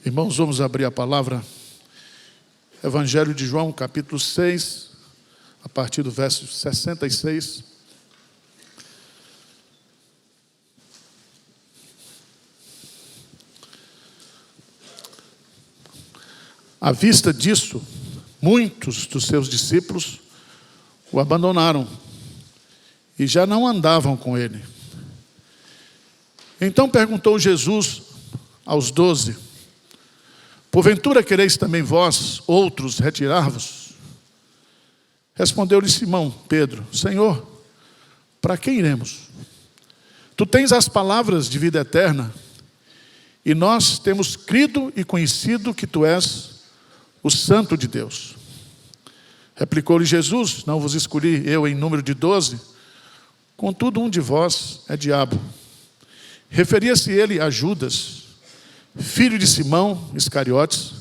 Irmãos, vamos abrir a palavra. Evangelho de João, capítulo 6, a partir do verso 66. À vista disso, muitos dos seus discípulos o abandonaram e já não andavam com ele. Então perguntou Jesus aos 12: porventura quereis também vós, outros, retirar-vos? Respondeu-lhe Simão Pedro: Senhor, para quem iremos? Tu tens as palavras de vida eterna, e nós temos crido e conhecido que tu és o Santo de Deus. Replicou-lhe Jesus: não vos escolhi eu em número de 12, contudo um de vós é diabo. Referia-se ele a Judas, filho de Simão Iscariotes,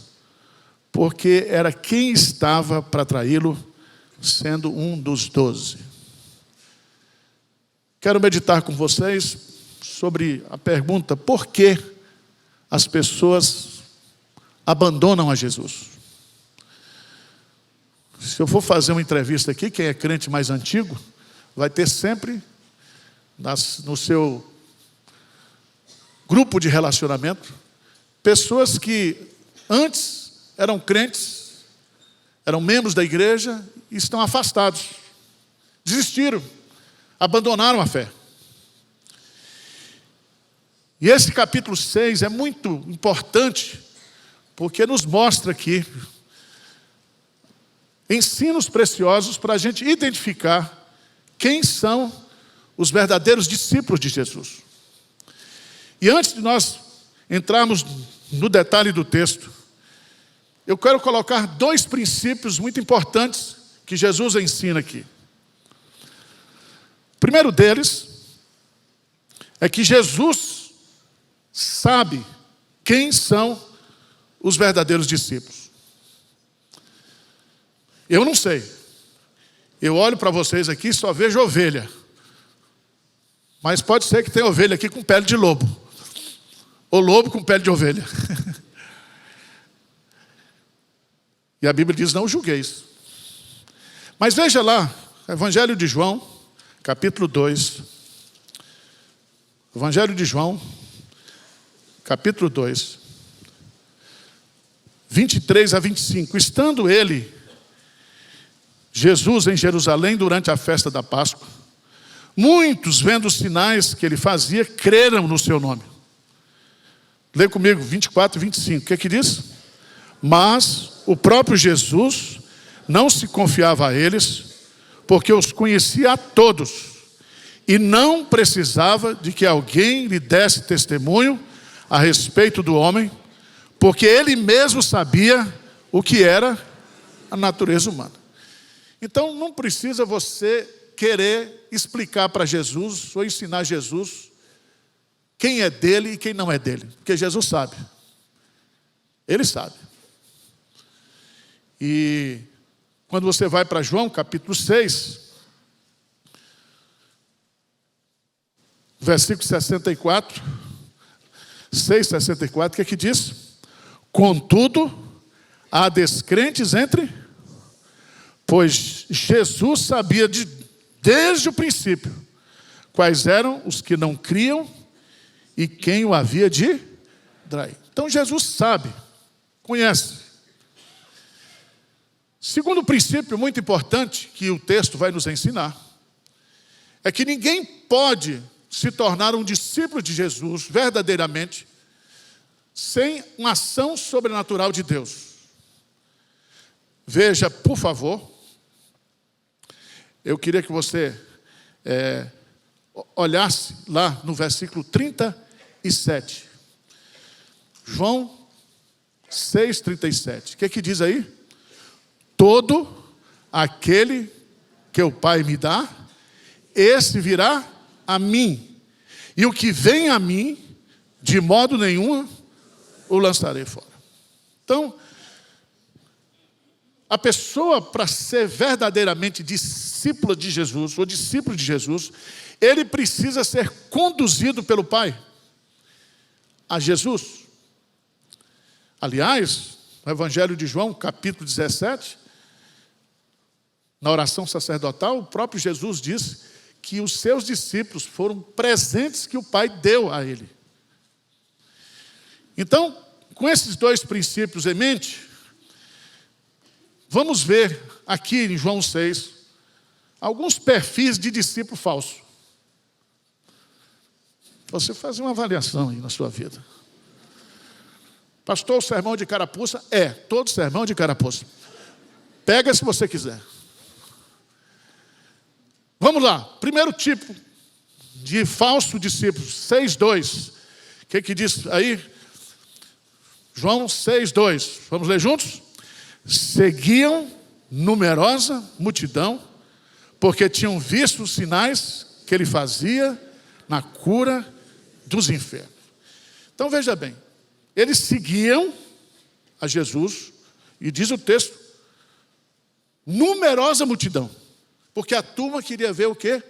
porque era quem estava para traí-lo, sendo um dos 12. Quero meditar com vocês sobre a pergunta: por que as pessoas abandonam a Jesus? Se eu for fazer uma entrevista aqui, quem é crente mais antigo, vai ter sempre no seu grupo de relacionamento pessoas que antes eram crentes, eram membros da igreja e estão afastados, desistiram, abandonaram a fé. E esse capítulo 6 é muito importante, porque nos mostra aqui ensinos preciosos para a gente identificar quem são os verdadeiros discípulos de Jesus. E antes de nós entrarmos no detalhe do texto, eu quero colocar 2 princípios muito importantes que Jesus ensina aqui. O primeiro deles é que Jesus sabe quem são os verdadeiros discípulos. Eu não sei. Eu olho para vocês aqui e só vejo ovelha. Mas pode ser que tenha ovelha aqui com pele de lobo. Ou lobo com pele de ovelha. E a Bíblia diz: não julgueis. Mas veja lá, Evangelho de João, capítulo 2. Evangelho de João, capítulo 2. 23 a 25. Estando ele, Jesus, em Jerusalém durante a festa da Páscoa, muitos, vendo os sinais que ele fazia, creram no seu nome. Lê comigo, 24 e 25. O que é que diz? Mas o próprio Jesus não se confiava a eles, porque os conhecia a todos, e não precisava de que alguém lhe desse testemunho a respeito do homem, porque ele mesmo sabia o que era a natureza humana. Então não precisa você querer explicar para Jesus ou ensinar Jesus quem é dele e quem não é dele, porque Jesus sabe. Ele sabe. E quando você vai para João capítulo 6, versículo 64, 6,64, o que é que diz? Contudo, há descrentes entre... Pois Jesus sabia desde o princípio quais eram os que não criam e quem o havia de trair. Então Jesus sabe, conhece. Segundo princípio muito importante que o texto vai nos ensinar é que ninguém pode se tornar um discípulo de Jesus verdadeiramente sem uma ação sobrenatural de Deus. Veja, por favor, eu queria que você olhasse lá no versículo 37. João 6,37. O que é que diz aí? Todo aquele que o Pai me dá, esse virá a mim. E o que vem a mim, de modo nenhum, o lançarei fora. Então, a pessoa, para ser verdadeiramente discípula de Jesus, ou discípulo de Jesus, ele precisa ser conduzido pelo Pai a Jesus. Aliás, no Evangelho de João, capítulo 17, na oração sacerdotal, o próprio Jesus disse que os seus discípulos foram presentes que o Pai deu a ele. Então, com esses dois princípios em mente, vamos ver aqui em João 6, alguns perfis de discípulo falso. Você faz uma avaliação aí na sua vida. Pastor, o sermão de carapuça? Todo sermão de carapuça. Pega se você quiser. Vamos lá, primeiro tipo de falso discípulo, 6:2. O que diz aí? João 6:2. Vamos ler juntos? Seguiam numerosa multidão, porque tinham visto os sinais que ele fazia na cura dos enfermos. Então veja bem, eles seguiam a Jesus, e diz o texto, numerosa multidão. Porque a turma queria ver o quê?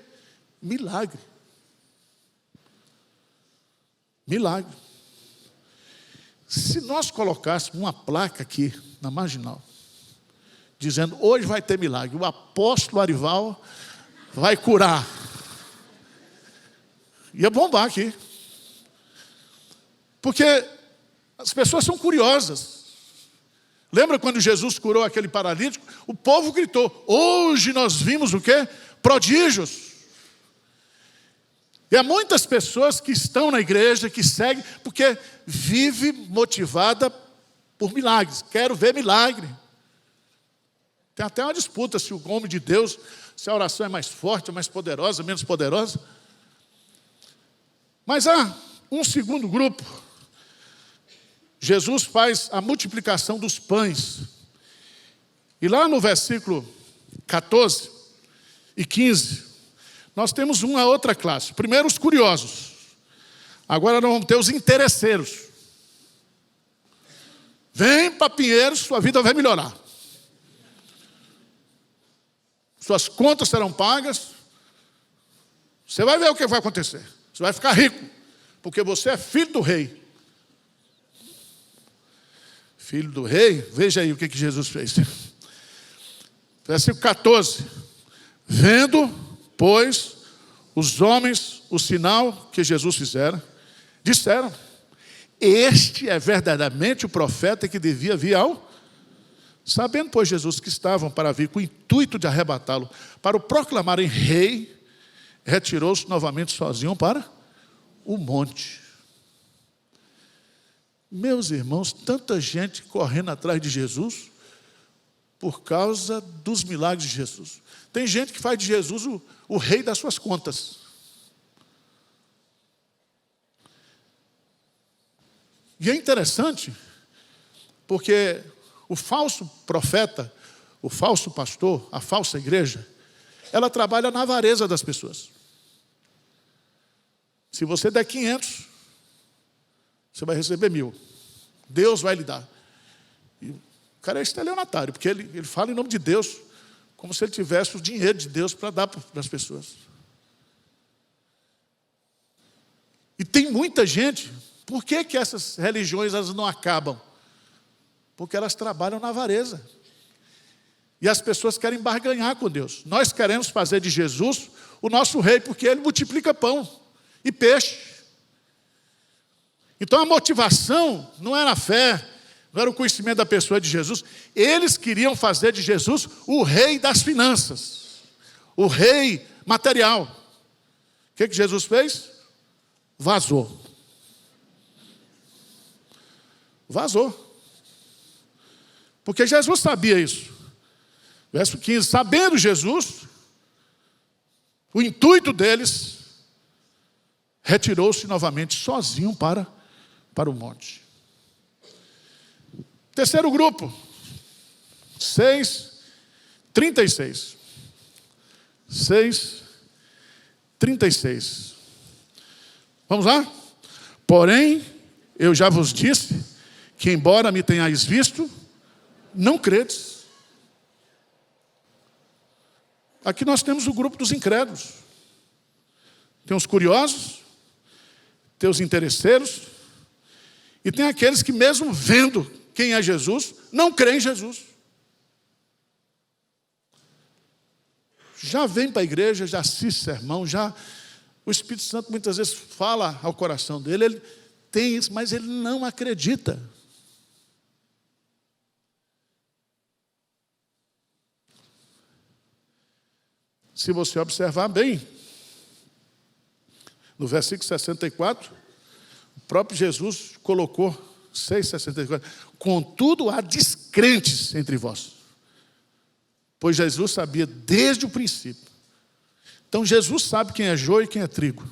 Milagre. Milagre. Se nós colocássemos uma placa aqui na marginal, dizendo, hoje vai ter milagre, o apóstolo Arival vai curar, ia bombar aqui. Porque as pessoas são curiosas. Lembra quando Jesus curou aquele paralítico? O povo gritou, hoje nós vimos o quê? Prodígios. E há muitas pessoas que estão na igreja, que seguem, porque vive motivada por milagres. Quero ver milagre. Tem até uma disputa se o homem de Deus, se a oração é mais forte, mais poderosa, menos poderosa. Mas há um segundo grupo. Jesus faz a multiplicação dos pães. E lá no versículo 14 e 15, nós temos uma outra classe. Primeiro os curiosos. Agora nós vamos ter os interesseiros. Vem para Pinheiros, sua vida vai melhorar. Suas contas serão pagas. Você vai ver o que vai acontecer. Você vai ficar rico, porque você é filho do rei. Filho do rei, veja aí o que Jesus fez. Versículo 14. Vendo, pois, os homens o sinal que Jesus fizera, disseram, este é verdadeiramente o profeta que devia vir ao... Sabendo, pois, Jesus que estavam para vir com o intuito de arrebatá-lo, para o proclamarem rei, retirou-se novamente sozinho para o monte. Meus irmãos, tanta gente correndo atrás de Jesus por causa dos milagres de Jesus. Tem gente que faz de Jesus o rei das suas contas. E é interessante, porque o falso profeta, o falso pastor, a falsa igreja, ela trabalha na avareza das pessoas. Se você der 500, você vai receber 1000. Deus vai lhe dar. E o cara é estelionatário, porque ele fala em nome de Deus, como se ele tivesse o dinheiro de Deus para dar para as pessoas. E tem muita gente. Por que essas religiões elas não acabam? Porque elas trabalham na avareza. E as pessoas querem barganhar com Deus. Nós queremos fazer de Jesus o nosso rei, porque ele multiplica pão e peixe. Então a motivação não era a fé, não era o conhecimento da pessoa de Jesus. Eles queriam fazer de Jesus o rei das finanças, o rei material. O que Jesus fez? Vazou. Vazou. Porque Jesus sabia isso. Verso 15, sabendo Jesus, o intuito deles, retirou-se novamente sozinho para o monte. Terceiro grupo, 6:36. 6:36. Vamos lá? Porém, eu já vos disse que, embora me tenhais visto, não credes. Aqui nós temos o grupo dos incrédulos. Tem os curiosos, tem os interesseiros, e tem aqueles que mesmo vendo quem é Jesus, não crê em Jesus. Já vem para a igreja, já assiste sermão, já o Espírito Santo muitas vezes fala ao coração dele, ele tem isso, mas ele não acredita. Se você observar bem, no versículo 64, o próprio Jesus colocou, 6,64, contudo há descrentes entre vós, pois Jesus sabia desde o princípio. Então Jesus sabe quem é joio e quem é trigo.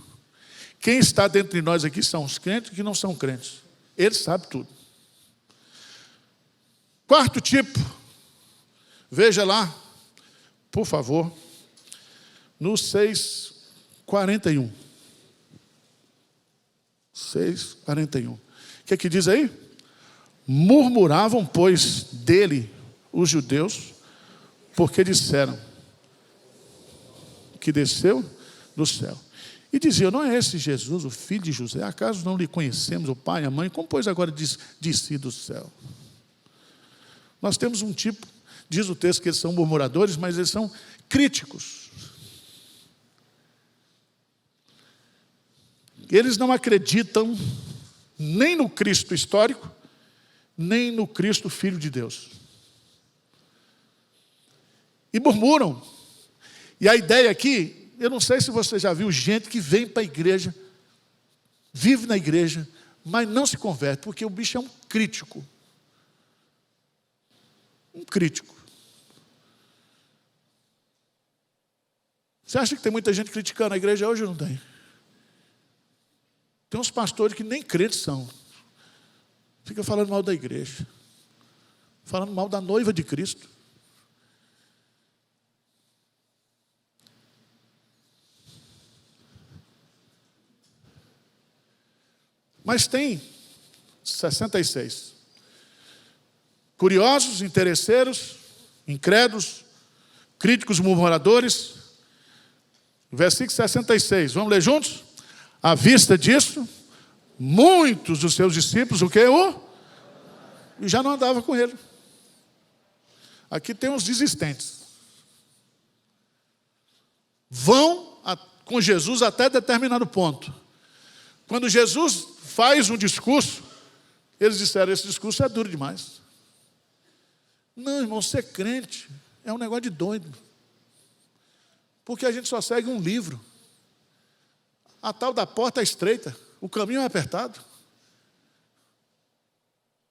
Quem está dentro de nós aqui são os crentes e que não são crentes. Ele sabe tudo. Quarto tipo, veja lá, por favor, no 6,41. 6,41. O que é que diz aí? Murmuravam, pois, dele os judeus, porque disseram que desceu do céu. E diziam, não é esse Jesus, o filho de José? Acaso não lhe conhecemos, o pai e a mãe? Como, pois, agora desci do céu? Nós temos um tipo, diz o texto que eles são murmuradores, mas eles são críticos. Eles não acreditam nem no Cristo histórico, nem no Cristo Filho de Deus. E murmuram. E a ideia aqui, eu não sei se você já viu gente que vem para a igreja, vive na igreja, mas não se converte, porque o bicho é um crítico. Um crítico. Você acha que tem muita gente criticando a igreja hoje ou não tem? Tem uns pastores que nem crentes são. Fica falando mal da igreja. Falando mal da noiva de Cristo. Mas tem 66. Curiosos, interesseiros, incrédulos, críticos, murmuradores. Versículo 66. Vamos ler juntos? À vista disso, muitos dos seus discípulos, o que? E já não andava com ele. Aqui tem uns desistentes. Vão com Jesus até determinado ponto. Quando Jesus faz um discurso, eles disseram, esse discurso é duro demais. Não, irmão, ser crente é um negócio de doido. Porque a gente só segue um livro. A tal da porta é estreita, o caminho é apertado.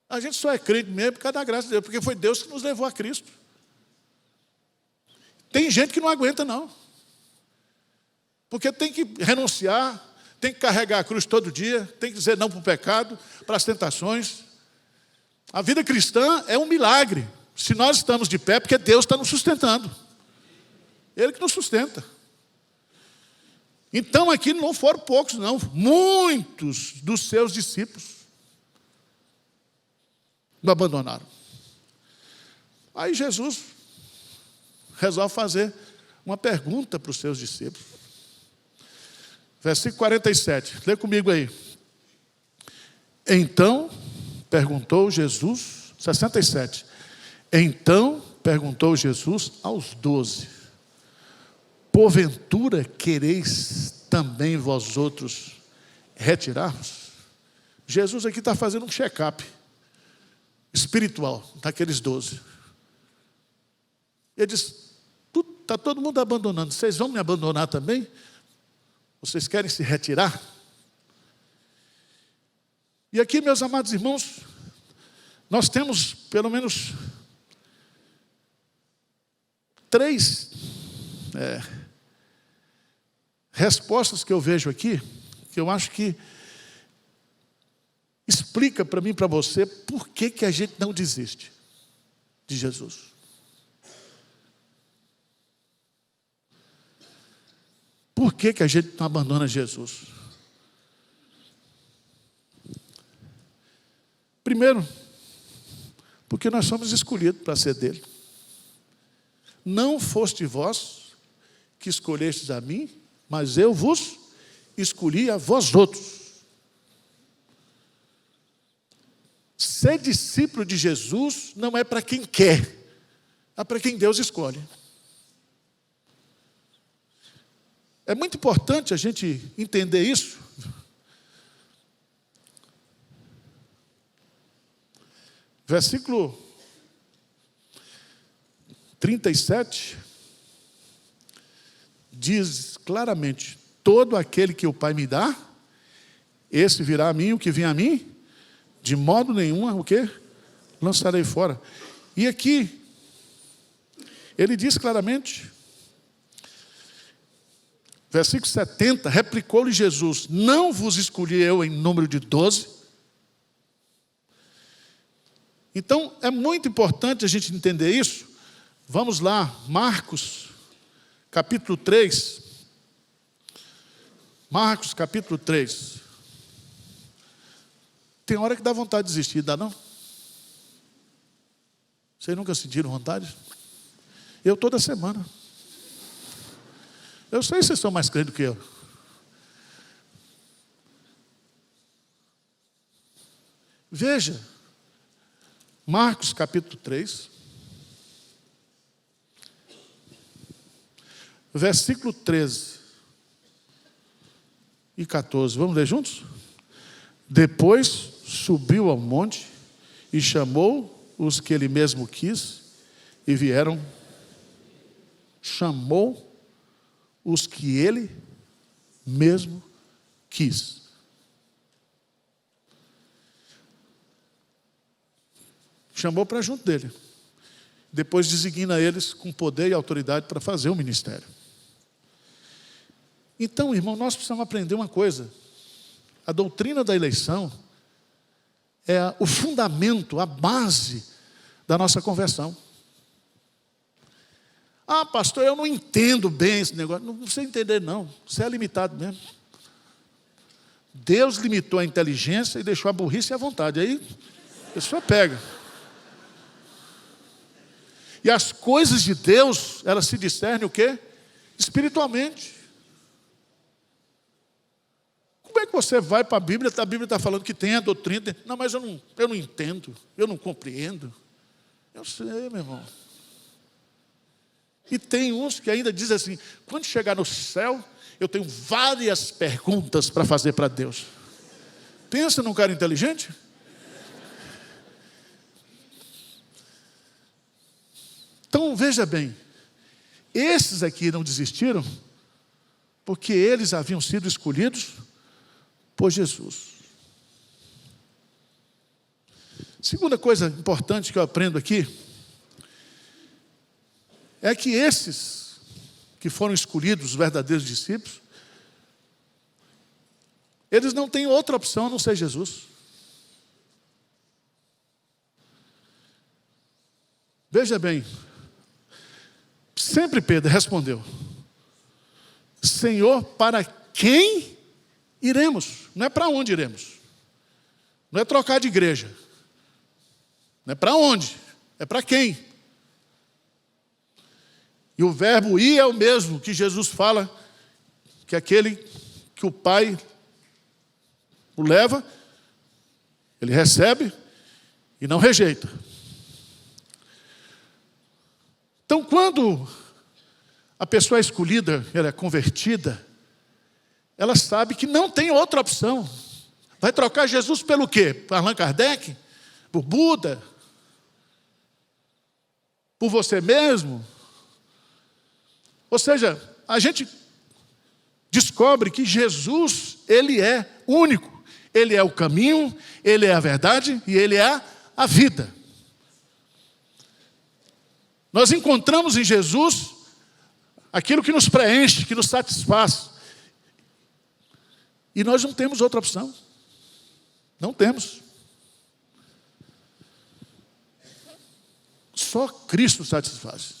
A gente só é crente mesmo por causa da graça de Deus, porque foi Deus que nos levou a Cristo. Tem gente que não aguenta, não. Porque tem que renunciar, tem que carregar a cruz todo dia, tem que dizer não para o pecado, para as tentações. A vida cristã é um milagre. Se nós estamos de pé, porque Deus está nos sustentando. Ele que nos sustenta. Então aqui não foram poucos, não. Muitos dos seus discípulos o abandonaram. Aí Jesus resolve fazer uma pergunta para os seus discípulos. Versículo 47. Lê comigo aí. Então, perguntou Jesus, 67. Então, perguntou Jesus aos 12. Porventura quereis também vós outros retirar-vos? Jesus aqui está fazendo um check-up espiritual daqueles 12. Ele diz, está todo mundo abandonando, vocês vão me abandonar também? Vocês querem se retirar? E aqui, meus amados irmãos, nós temos pelo menos 3 respostas que eu vejo aqui, que eu acho que explica para mim e para você por que a gente não desiste de Jesus. Por que a gente não abandona Jesus? Primeiro, porque nós somos escolhidos para ser dele. Não foste vós que escolhestes a mim, mas eu vos escolhi a vós outros. ser discípulo de Jesus não é para quem quer, é para quem Deus escolhe. É muito importante a gente entender isso. Versículo 37 diz claramente: todo aquele que o Pai me dá, esse virá a mim, o que vem a mim, de modo nenhum, o quê? Lançarei fora. E aqui, ele diz claramente, versículo 70, replicou-lhe Jesus: não vos escolhi eu em número de 12? Então, é muito importante a gente entender isso. Vamos lá, Marcos, capítulo 3. Marcos, capítulo 3. Tem hora que dá vontade de desistir, dá não? Vocês nunca sentiram vontade? Eu toda semana. Eu sei que vocês são mais crentes do que eu. Veja, Marcos capítulo 3, versículo 13 e 14. Vamos ler juntos? Depois subiu ao monte e chamou os que ele mesmo quis e vieram. Chamou os que ele mesmo quis. Chamou para junto dele. Depois designa eles com poder e autoridade para fazer o ministério. Então, irmão, nós precisamos aprender uma coisa. A doutrina da eleição é o fundamento, a base da nossa conversão. Ah, pastor, eu não entendo bem esse negócio. Não precisa entender, não. Você é limitado mesmo. Deus limitou a inteligência e deixou a burrice e a vontade. Aí, a pessoa pega. E as coisas de Deus, elas se discernem o quê? Espiritualmente. Como é que você vai para a Bíblia está falando que tem a doutrina. Não, mas eu não entendo, eu não compreendo. Eu sei, meu irmão. E tem uns que ainda dizem assim: quando chegar no céu, eu tenho várias perguntas para fazer para Deus. Pensa num cara inteligente? Então, veja bem, esses aqui não desistiram porque eles haviam sido escolhidos por Jesus. Segunda coisa importante que eu aprendo aqui é que esses que foram escolhidos, os verdadeiros discípulos, eles não têm outra opção a não ser Jesus. Veja bem, sempre Pedro respondeu: Senhor, para quem iremos? Não é para onde iremos. Não é trocar de igreja. Não é para onde, é para quem. E o verbo ir é o mesmo que Jesus fala, que aquele que o Pai o leva, ele recebe e não rejeita. Então, quando a pessoa é escolhida, ela é convertida, ela sabe que não tem outra opção. Vai trocar Jesus pelo quê? Por Allan Kardec? Por Buda? Por você mesmo? Ou seja, a gente descobre que Jesus, ele é único. Ele é o caminho, ele é a verdade e ele é a vida. Nós encontramos em Jesus aquilo que nos preenche, que nos satisfaz. E nós não temos outra opção. Não temos. Só Cristo satisfaz.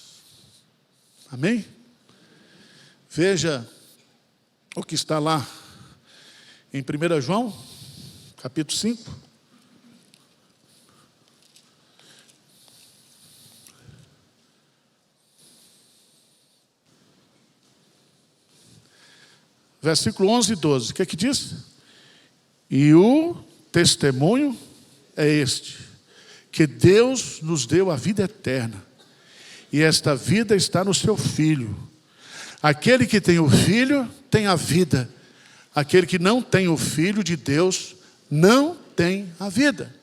Amém? Veja o que está lá em 1 João, capítulo 5. Versículo 11 e 12. O que é que diz? E o testemunho é este: que Deus nos deu a vida eterna, e esta vida está no seu Filho. Aquele que tem o Filho tem a vida. Aquele que não tem o Filho de Deus não tem a vida.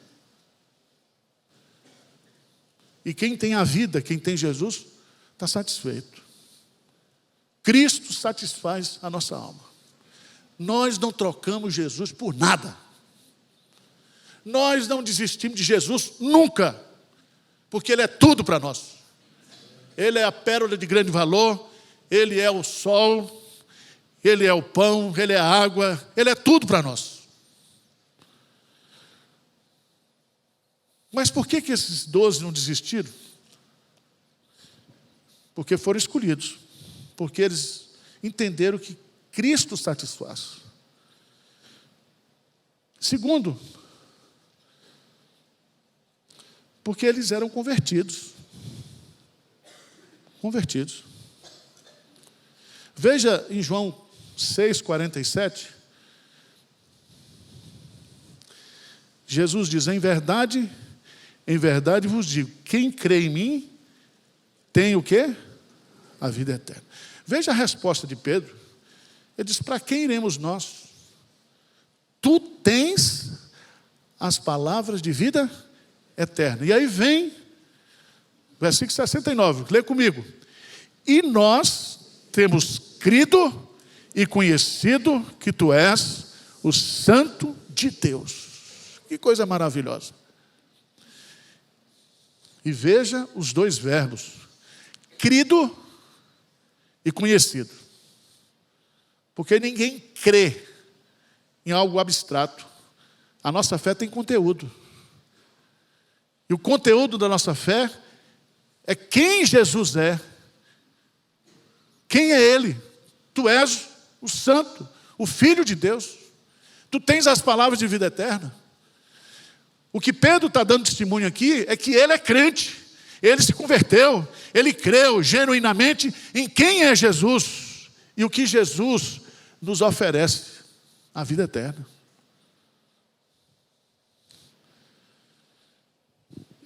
E quem tem a vida, quem tem Jesus, está satisfeito. Cristo satisfaz a nossa alma. Nós não trocamos Jesus por nada. Nós não desistimos de Jesus nunca, porque Ele é tudo para nós. Ele é a pérola de grande valor, Ele é o sol, Ele é o pão, Ele é a água, Ele é tudo para nós. Mas por que esses 12 não desistiram? Porque foram escolhidos, porque eles entenderam que Cristo satisfaz. Segundo, porque eles eram convertidos. Convertidos. Veja em João 6,47. Jesus diz: em verdade vos digo, quem crê em mim, tem o quê? A vida eterna. Veja a resposta de Pedro. Ele diz: para quem iremos nós? Tu tens as palavras de vida eterna. E aí vem, versículo 69, lê comigo. E nós temos crido e conhecido que tu és o Santo de Deus. Que coisa maravilhosa. E veja os dois verbos, crido e conhecido. Porque ninguém crê em algo abstrato. A nossa fé tem conteúdo. E o conteúdo da nossa fé é quem Jesus é. Quem é Ele? Tu és o Santo, o Filho de Deus. Tu tens as palavras de vida eterna. O que Pedro está dando testemunho aqui é que ele é crente. Ele se converteu. Ele creu genuinamente em quem é Jesus. E o que Jesus nos oferece: a vida eterna.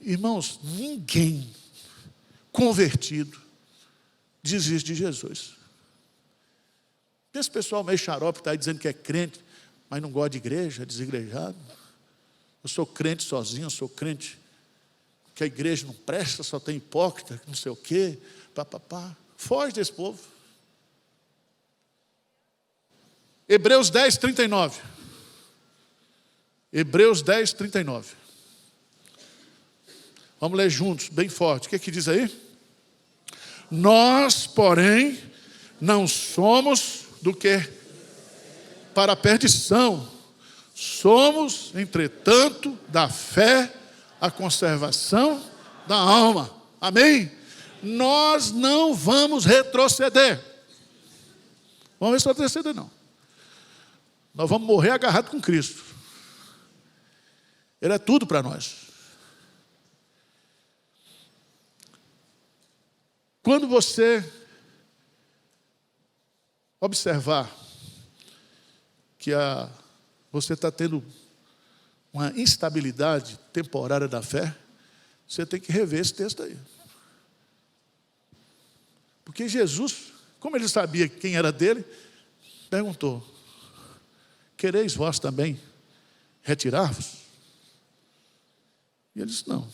Irmãos, ninguém convertido desiste de Jesus. Esse pessoal meio xarope está aí dizendo que é crente, mas não gosta de igreja, é desigrejado. Eu sou crente sozinho, eu sou crente que a igreja não presta, só tem hipócrita, não sei o quê, papapá. Foge desse povo. Hebreus 10, 39. Hebreus 10, 39. Vamos ler juntos, bem forte. O que diz aí? Nós, porém, não somos do que? Para a perdição. Somos, entretanto, da fé, a conservação da alma. Amém? Nós não vamos retroceder. Vamos retroceder, não. Nós vamos morrer agarrado com Cristo. Ele é tudo para nós. Quando você observar que você está tendo uma instabilidade temporária da fé, você tem que rever esse texto aí. Porque Jesus, como ele sabia quem era dele, perguntou: quereis vós também retirar-vos? E ele disse: não.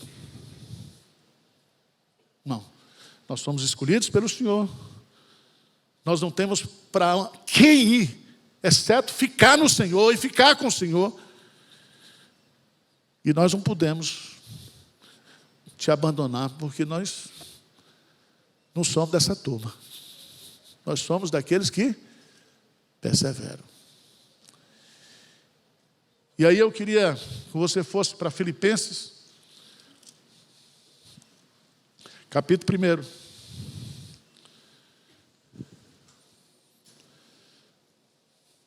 Não. Nós somos escolhidos pelo Senhor. Nós não temos para quem ir, exceto ficar no Senhor e ficar com o Senhor. E nós não podemos te abandonar, porque nós não somos dessa turma. Nós somos daqueles que perseveram. E aí eu queria que você fosse para Filipenses, capítulo 1.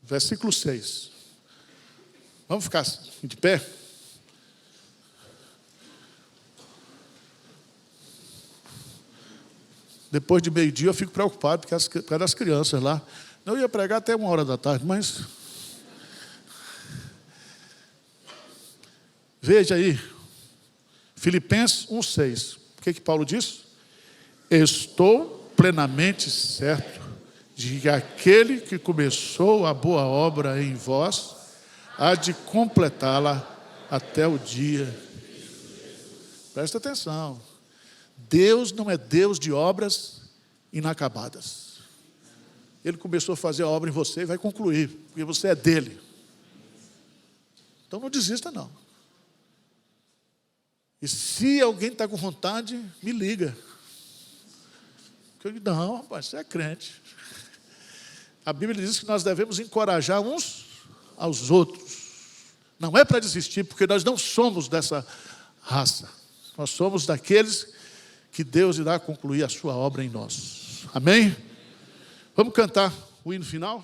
Versículo 6. Vamos ficar de pé? Depois de meio-dia eu fico preocupado por causa das crianças lá. Eu ia pregar até 1h da tarde, mas... Veja aí, Filipenses 1,6. O que Paulo diz? Estou plenamente certo de que aquele que começou a boa obra em vós há de completá-la até o dia. Presta atenção. Deus não é Deus de obras inacabadas. Ele começou a fazer a obra em você e vai concluir, porque você é dele. Então não desista não. E se alguém está com vontade, me liga. Eu digo, não, rapaz, você é crente. A Bíblia diz que nós devemos encorajar uns aos outros. Não é para desistir, porque nós não somos dessa raça. Nós somos daqueles que Deus irá concluir a sua obra em nós. Amém? Vamos cantar o hino final?